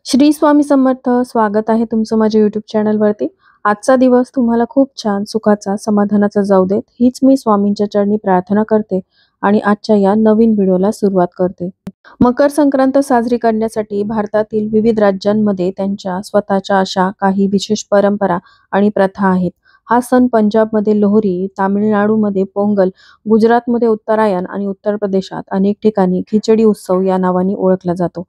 श्री स्वामी समर्थ. स्वागत आहे तुमचं माझ्या YouTube चॅनलवरती. आजचा दिवस तुम्हाला खूप छान, सुखाचा, समाधानाचा जाऊ देत, हीच मी स्वामींच्या चरणी प्रार्थना करते आणि आजच्या या नवीन व्हिडिओला सुरुवात करते. मकर संक्रांत साजरी करण्यासाठी भारतातील विविध राज्यांमध्ये त्यांच्या स्वतःच्या अशा काही विशेष परंपरा आणि प्रथा आहेत. हा सण पंजाबमध्ये लोहरी, तामिळनाडूमध्ये पोंगल, गुजरातमध्ये उत्तरायण आणि उत्तर प्रदेशात अनेक ठिकाणी खिचडी उत्सव या नावाने ओळखला जातो.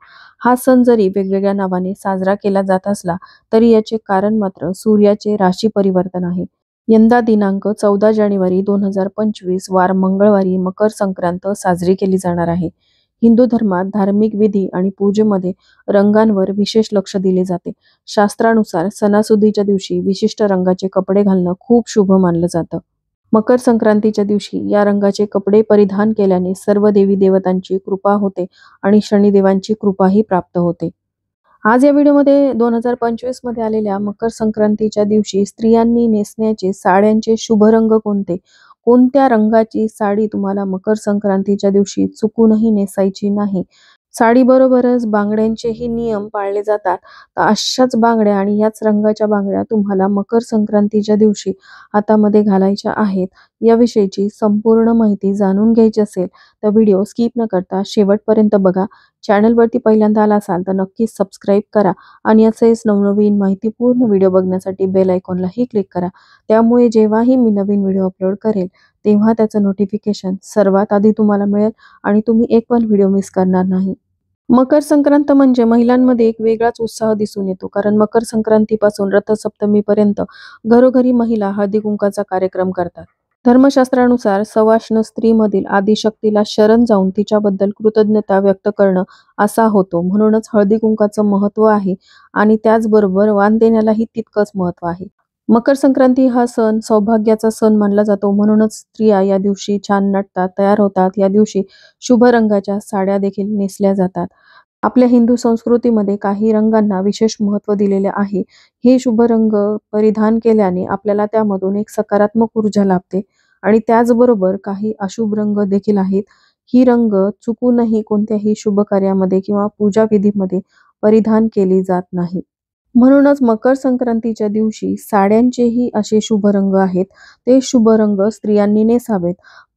हा सण जरी वेगवेगळ्या नावाने साजरा केला जात असला तरी याचे कारण मात्र सूर्याचे राशी परिवर्तन आहे. यंदा दिनांक 14 जानेवारी 2025 वार मंगळवारी मकर संक्रांत साजरी केली जाणार आहे. हिंदू धर्मात धार्मिक विधी आणि पूजेमध्ये रंगांवर विशेष लक्ष दिले जाते. शास्त्रानुसार सणासुदीच्या दिवशी विशिष्ट रंगाचे कपडे घालणं खूप शुभ मानलं जातं. मकर संक्रांतीच्या दिवशी या रंगाचे कपडे परिधान केल्याने सर्व देवी देवतांची कृपा होते आणि शनिदेवांची कृपाही प्राप्त होते. आज या व्हिडिओमध्ये 2025 मध्ये आलेल्या मकर संक्रांतीच्या दिवशी स्त्रियांनी नेसण्याचे साड्यांचे शुभ रंग कोणते, कोणत्या रंगाची साडी तुम्हाला मकर संक्रांतीच्या दिवशी चुकूनही नेसायची नाही, साडीबरोबरच बांगड्यांचेही नियम पाळले जातात. तर अशाच बांगड्या आणि याच रंगाच्या बांगड्या तुम्हाला मकर संक्रांतीच्या दिवशी हातामध्ये घालायच्या आहेत. याविषयीची संपूर्ण माहिती जाणून घ्यायची असेल तर व्हिडिओ स्किप न करता शेवटपर्यंत बघा. चॅनलवरती पहिल्यांदा आला असाल तर नक्कीच सबस्क्राईब करा आणि असेच नवनवीन माहितीपूर्ण व्हिडिओ बघण्यासाठी बेल आयकॉनलाही क्लिक करा. त्यामुळे जेव्हाही मी नवीन व्हिडिओ अपलोड करेल तेव्हा त्याचं नोटिफिकेशन सर्वात आधी तुम्हाला मिळेल आणि तुम्ही एक पण व्हिडिओ मिस करणार नाही. मकर संक्रांत म्हणजे महिलांमध्ये एक वेगळाच उत्साह दिसून येतो, कारण मकर संक्रांतीपासून रथसप्तमीपर्यंत घरोघरी महिला हळदी कुंकाचा कार्यक्रम करतात. धर्मशास्त्रानुसार सवाष्ण स्त्रीमधील आदिशक्तीला शरण जाऊन तिच्याबद्दल कृतज्ञता व्यक्त करणं असा होतो. म्हणूनच हळदी कुंकाचं महत्त्व आहे आणि त्याचबरोबर वाण देण्यालाही तितकंच महत्त्व आहे. मकर संक्रांती हा सण सौभाग्याचा सण मानला जातो. म्हणूनच स्त्रिया या दिवशी छान नटतात, तयार होतात. या दिवशी शुभ रंगाच्या साड्या देखील नेसल्या जातात. आपल्या हिंदू संस्कृतीमध्ये काही रंगांना विशेष महत्त्व दिलेले आहे. हे शुभ रंग परिधान केल्याने आपल्याला त्यामधून एक सकारात्मक ऊर्जा लाभते आणि त्याचबरोबर काही अशुभ रंग देखील आहेत. ही रंग चुकूनही कोणत्याही शुभ कार्यामध्ये किंवा पूजा विधीमध्ये परिधान केली जात नाही. म्हणूनच मकर संक्रांतीच्या दिवशी साड्यांचेही असे शुभ रंग आहेत. ते शुभ रंग स्त्रियांनी नेसावेत.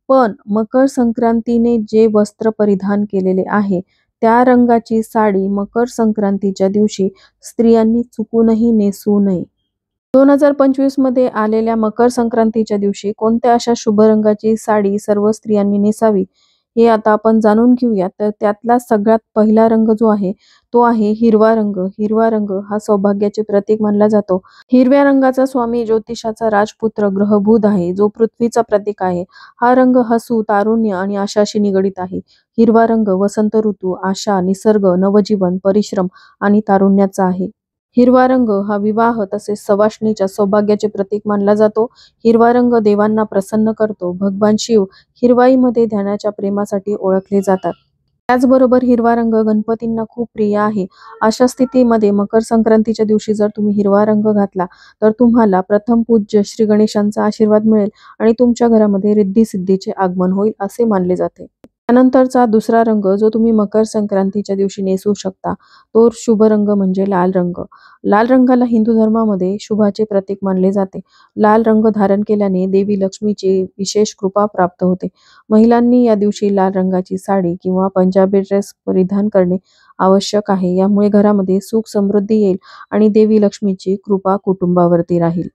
पण मकर संक्रांतीने जे वस्त्र परिधान केलेले आहे त्या रंगाची साडी मकर संक्रांतीच्या दिवशी स्त्रियांनी चुकूनही नेसू नये. 2025 मध्ये आलेल्या मकर संक्रांतीच्या दिवशी कोणत्या अशा शुभ रंगाची साडी सर्व स्त्रियांनी नेसावी हे आता आपण जाणून घेऊया. तर त्यातला सगळ्यात पहिला रंग जो आहे तो आहे हिरवा रंग. हिरवा रंग हा सौभाग्याचे प्रतीक मानला जातो. हिरव्या रंगाचा स्वामी ज्योतिषाचा राजपुत्र ग्रह बुध आहे, जो पृथ्वीचा प्रतीक आहे. हा रंग हसू, तारुण्य आणि आशाशी निगडित आहे. हिरवा रंग वसंत ऋतू, आशा, निसर्ग, नवजीवन, परिश्रम आणि तारुण्याचा आहे. हिरवा रंग हा विवाह तसेच सवाष्णीच्या सौभाग्याचे प्रतीक मानला जातो. हिरवा रंग देवांना प्रसन्न करतो. भगवान शिव हिरवाईमध्ये ध्यानाच्या प्रेमासाठी ओळखले जातात. त्याचबरोबर हिरवा रंग गणपतींना खूप प्रिय आहे. अशा स्थितीमध्ये मकर संक्रांतीच्या दिवशी जर तुम्ही हिरवा रंग घातला तर तुम्हाला प्रथम पूज्य श्री गणेशांचा आशीर्वाद मिळेल आणि तुमच्या घरामध्ये रिद्धी सिद्धीचे आगमन होईल असे मानले जाते. त्यानंतरचा दुसरा रंग जो तुम्ही मकर संक्रांतीच्या दिवशी नेसू शकता तो शुभ रंग म्हणजे लाल रंग. लाल रंगाला हिंदू धर्मामध्ये शुभाचे प्रतीक मानले जाते. लाल रंग धारण केल्याने देवी लक्ष्मीची विशेष कृपा प्राप्त होते. महिलांनी या दिवशी लाल रंगाची साडी किंवा पंजाबी ड्रेस परिधान करणे आवश्यक आहे. यामुळे घरामध्ये सुख समृद्धी येईल आणि देवी लक्ष्मीची कृपा कुटुंबावरती राहील.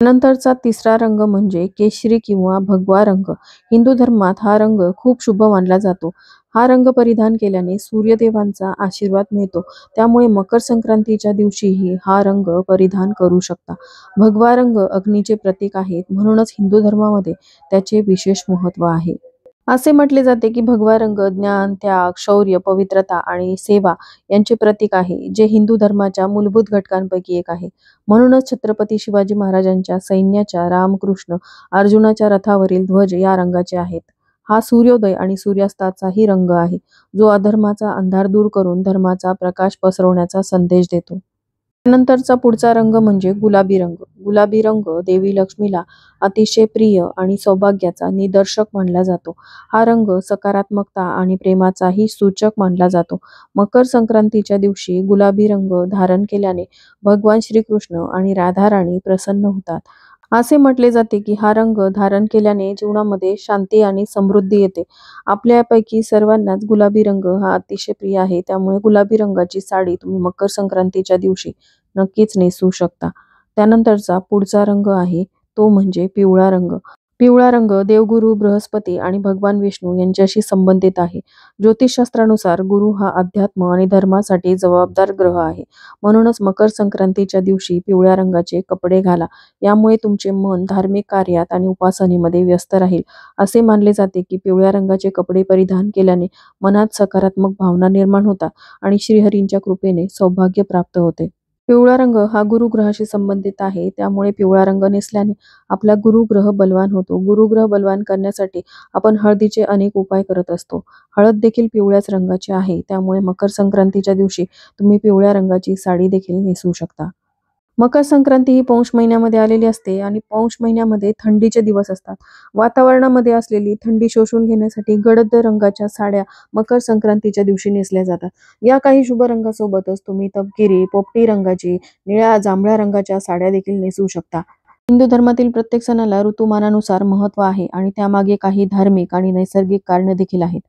नंतरचा तिसरा रंग म्हणजे केशरी किंवा भगवा रंग. हिंदू धर्मात हा रंग खूप शुभ मानला जातो. हा रंग परिधान केल्याने सूर्यदेवांचा आशीर्वाद मिळतो. त्यामुळे मकर संक्रांतीच्या दिवशीही हा रंग परिधान करू शकता. भगवा रंग अग्नीचे प्रतीक आहेत, म्हणूनच हिंदू धर्मामध्ये त्याचे विशेष महत्त्व आहे. असे म्हटले जाते की भगवा रंग ज्ञान, त्याग, शौर्य, पवित्रता आणि सेवा यांचे प्रतीक आहे, जे हिंदू धर्माच्या मूलभूत घटकांपैकी एक आहे. म्हणूनच छत्रपती शिवाजी महाराजांच्या सैन्याच्या रामकृष्ण अर्जुनाच्या रथावरील ध्वज या रंगाचे आहेत. हा सूर्योदय आणि सूर्यास्ताचाही रंग आहे, जो अधर्माचा अंधार दूर करून धर्माचा प्रकाश पसरवण्याचा संदेश देतो. त्यानंतरचा पुढचा रंग म्हणजे गुलाबी रंग. गुलाबी रंग देवी लक्ष्मीला अतिशय प्रिय आणि सौभाग्याचा निदर्शक मानला जातो. हा रंग सकारात्मकता आणि प्रेमाचाही सूचक मानला जातो. मकर संक्रांतीच्या दिवशी गुलाबी रंग धारण केल्याने भगवान श्रीकृष्ण आणि राधाराणी प्रसन्न होतात. असे म्हटले जाते की हा रंग धारण केल्याने जीवनामध्ये शांती आणि समृद्धी येते. आपल्यापैकी सर्वांनाच गुलाबी रंग हा अतिशय प्रिय आहे. त्यामुळे गुलाबी रंगाची साडी तुम्ही मकर संक्रांतीच्या दिवशी नक्कीच नेसू शकता. त्यानंतरचा पुढचा रंग आहे तो म्हणजे पिवळा रंग. पिवळा रंग देवगुरु बृहस्पती आणि भगवान विष्णू यांच्याशी संबंधित आहे. ज्योतिषशास्त्रानुसार गुरु हा अध्यात्म आणि धर्मासाठी जबाबदार ग्रह आहे. म्हणूनच मकर संक्रांतीच्या दिवशी पिवळ्या रंगाचे कपडे घाला. यामुळे तुमचे मन धार्मिक कार्यात आणि उपासनेमध्ये व्यस्त राहील. असे मानले जाते की पिवळ्या रंगाचे कपडे परिधान केल्याने मनात सकारात्मक भावना निर्माण होतात आणि श्रीहरींच्या कृपेने सौभाग्य प्राप्त होते. पिवळा रंग हा गुरुग्रहाशी संबंधित आहे. त्यामुळे पिवळा रंग नेसल्याने आपला गुरुग्रह बलवान होतो. गुरुग्रह बलवान करण्यासाठी आपण हळदीचे अनेक उपाय करत असतो. हळद देखील पिवळ्याच रंगाची आहे. त्यामुळे मकर संक्रांतीच्या दिवशी तुम्ही पिवळ्या रंगाची साडी देखील नेसू शकता. मकर संक्रांती ही पौष महिन्यामध्ये आलेली असते आणि पौष महिन्यामध्ये थंडीचे दिवस असतात. वातावरणामध्ये असलेली थंडी शोषून घेण्यासाठी गडद रंगाच्या साड्या मकर संक्रांतीच्या दिवशी नेसल्या जातात. या काही शुभ रंगासोबतच तुम्ही तपकिरी, पोपटी रंगाची, निळ्या, जांभळ्या रंगाच्या साड्या देखील नेसू शकता. हिंदू धर्मातील प्रत्येक सणाला ऋतुमानानुसार महत्त्व आहे आणि त्यामागे काही धार्मिक आणि नैसर्गिक कारणे देखील आहेत.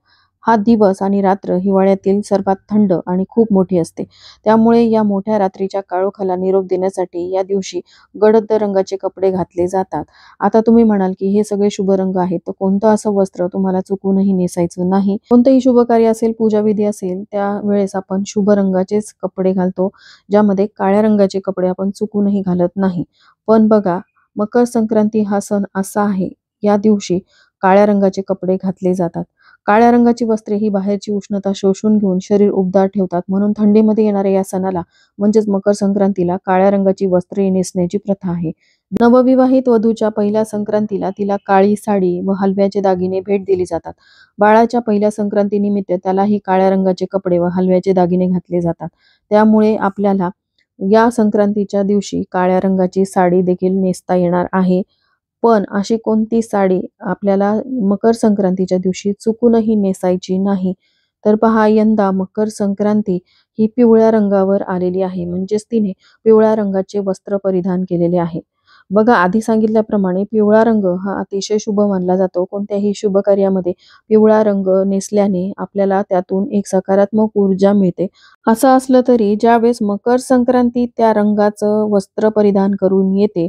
हा दिवस आणि रात्र हिवाळ्यातील सर्वात थंड आणि खूप मोठी असते. त्यामुळे या मोठ्या रात्रीच्या काळोखाला निरोप देण्यासाठी या दिवशी गडद रंगाचे कपडे घातले जातात. आता तुम्ही म्हणाल की हे सगळे शुभ रंग आहेत, तर कोणतं असं वस्त्र तुम्हाला चुकूनही नेसायचं नाही? कोणतंही शुभ कार्य असेल, पूजाविधी असेल, त्यावेळेस आपण शुभ रंगाचेच कपडे घालतो, ज्यामध्ये काळ्या रंगाचे कपडे आपण चुकूनही घालत नाही. पण बघा, मकर संक्रांती हा सण असा आहे, या दिवशी काळ्या रंगाचे कपडे घातले जातात. काळ्या रंगाची वस्त्रे ही बाहेरची उष्णता शोषून घेऊन शरीर उबदार ठेवतात. म्हणून थंडीमध्ये येणाऱ्या या सणाला म्हणजेच मकर संक्रांतीला काळ्या रंगाची वस्त्रे नेसण्याची प्रथा आहे. नवविवाहित वधूच्या पहिल्या संक्रांतीला तिला काळी साडी व हलव्याचे दागिने भेट दिली जातात. बाळाच्या पहिल्या संक्रांतीनिमित्त त्यालाही काळ्या रंगाचे कपडे व हलव्याचे दागिने घातले जातात. त्यामुळे आपल्याला या संक्रांतीच्या दिवशी काळ्या रंगाची साडी देखील नेसता येणार आहे. पण अशी कोणती साडी आपल्याला मकर संक्रांतीच्या दिवशी चुकूनही नेसायची नाही? तर पहा, यंदा मकर संक्रांती ही पिवळ्या रंगावर आलेली आहे. म्हणजेच तिने पिवळ्या रंगाचे वस्त्र परिधान केलेले आहे. बघा, आधी सांगितल्याप्रमाणे पिवळा रंग हा अतिशय शुभ मानला जातो. कोणत्याही शुभ कार्यामध्ये पिवळा रंग नेसल्याने आपल्याला त्यातून एक सकारात्मक ऊर्जा मिळते. असं असलं तरी ज्यावेळेस मकर संक्रांती त्या रंगाचं वस्त्र परिधान करून येते,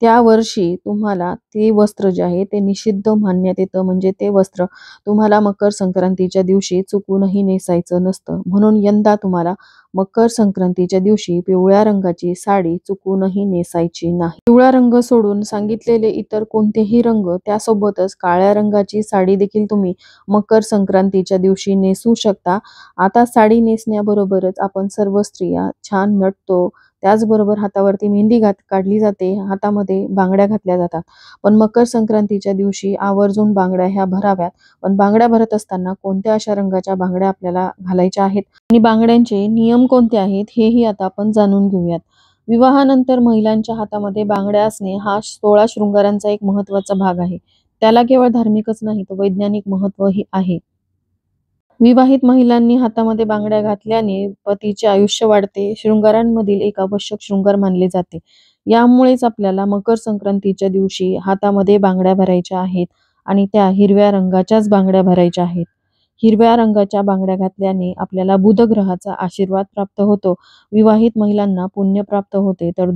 त्या वर्षी तुम्हाला ते वस्त्र जे आहे ते निषिद्ध मानण्यात येतं. म्हणजे ते वस्त्र तुम्हाला मकर संक्रांतीच्या दिवशी चुकूनही नेसायचं नसतं. म्हणून यंदा तुम्हाला मकर संक्रांतीच्या दिवशी पिवळ्या रंगाची साडी चुकूनही नेसायची नाही. पिवळा रंग सोडून सांगितलेले इतर कोणतेही रंग, त्यासोबतच काळ्या रंगाची साडी देखील तुम्ही मकर संक्रांतीच्या दिवशी नेसू शकता. आता साडी नेसण्याबरोबरच आपण सर्व स्त्रिया छान नटतो. त्याचबरोबर हातावरती मेहंदी काढली जाते, हातामध्ये बांगड्या घातल्या जातात. पण मकर संक्रांतीच्या दिवशी आवर्जून बांगड्या ह्या भराव्यात. पण बांगड्या भरत असताना कोणत्या अशा रंगाच्या बांगड्या आपल्याला घालायच्या आहेत आणि बांगड्यांचे नियम कोणते आहेत हेही आता आपण जाणून घेऊयात. विवाहानंतर महिलांच्या हातामध्ये बांगड्या असणे हा 16 शृंगारांचा एक महत्त्वाचा भाग आहे. त्याला केवळ धार्मिकच नाही तर वैज्ञानिक महत्त्वही आहे. विवाहित महिलांनी हातामध्ये बांगड्या घातल्याने पतीचे आयुष्य वाढते, शृंगारांमधील एक आवश्यक शृंगार मानले जाते. यामुळेच आपल्याला मकर संक्रांतीच्या दिवशी हातामध्ये बांगड्या भरायच्या आहेत आणि त्या हिरव्या रंगाच्याच बांगड्या भरायच्या आहेत. हिरव्या रंगाच्या बांगड्या घातल्याने आपल्याला बुधग्रहाचा आशीर्वाद प्राप्त होतो. विवाहित महिलांना पुण्य प्राप्त होते. तर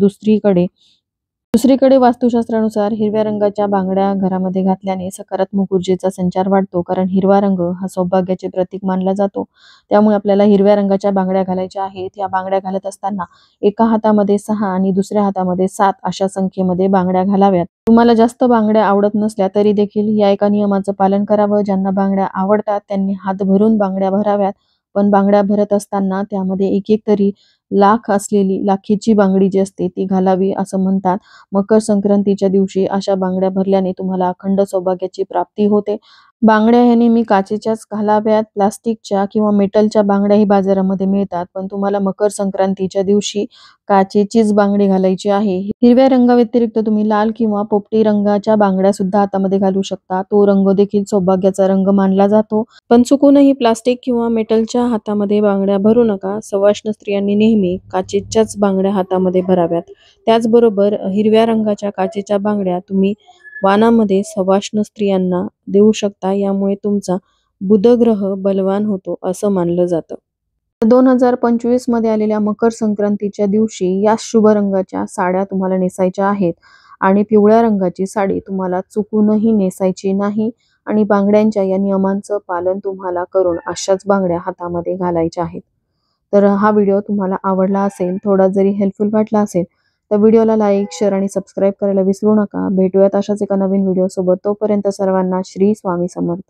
दुसरीकडे वास्तुशास्त्रानुसार हिरव्या रंगाच्या बांगड्या घरामध्ये घातल्याने सकारात्मक ऊर्जेचा संचार वाढतो. कारण हिरवा रंग हा सौभाग्याचे प्रतीक मानला जातो. त्यामुळे आपल्याला हिरव्या रंगाच्या बांगड्या घालायच्या आहेत. या बांगड्या घालत असताना एका हातामध्ये 6 आणि दुसऱ्या हातामध्ये 7 अशा संख्येमध्ये बांगड्या घालाव्यात. तुम्हाला जास्त बांगड्या आवडत नसल्या तरी देखील या एका नियमाचं पालन करावं. ज्यांना बांगड्या आवडतात त्यांनी हात भरून बांगड्या भराव्यात. पण बांगड्या भरत असताना त्यामध्ये एक तरी लाख असलेली लाखीची बांगडी जी असते ती घालावी असं म्हणतात. मकर संक्रांतीच्या दिवशी अशा बांगड्या भरल्याने तुम्हाला अखंड सौभाग्याची प्राप्ती होते बांगड्या ह्या नेहमी काचेच्याच घालाव्यात. प्लास्टिकच्या किंवा मेटलच्या बांगड्याही बाजारामध्ये मिळतात, पण तुम्हाला मकर संक्रांतीच्या दिवशी काचेचीच बांगडी घालायची आहे. हिरव्या रंगाव्यतिरिक्त तुम्ही लाल किंवा पोपटी रंगाच्या बांगड्या सुद्धा हातामध्ये घालू शकता. तो रंग देखील सौभाग्याचा रंग मानला जातो. पण चुकूनही प्लास्टिक किंवा मेटलच्या हातामध्ये बांगड्या भरू नका. सवाष्ण स्त्रियांनी नेहमी काचेच्याच बांगड्या हातामध्ये भराव्यात. त्याचबरोबर हिरव्या रंगाच्या काचेच्या बांगड्या तुम्ही वाणामध्ये सवाष्ण स्त्रियांना देऊ शकता. यामुळे तुमचा बुधग्रह बलवान होतो असं मानलं जातं. 2025 मध्ये आलेल्या मकर संक्रांतीच्या दिवशी या शुभ रंगाच्या साड्या तुम्हाला नेसायच्या आहेत आणि पिवळ्या रंगाची साडी तुम्हाला चुकूनही नेसायची नाही आणि बांगड्यांच्या या नियमांचं पालन तुम्हाला करून अशाच बांगड्या हातामध्ये घालायच्या आहेत. तर हा व्हिडिओ तुम्हाला आवडला असेल, थोडा जरी हेल्पफुल वाटला असेल तर व्हिडिओला लाईक, शेअर आणि सबस्क्राईब करायला विसरू नका. भेटूयात अशाच एका नवीन व्हिडिओ सोबत. तोपर्यंत सर्वांना श्री स्वामी समर्थ.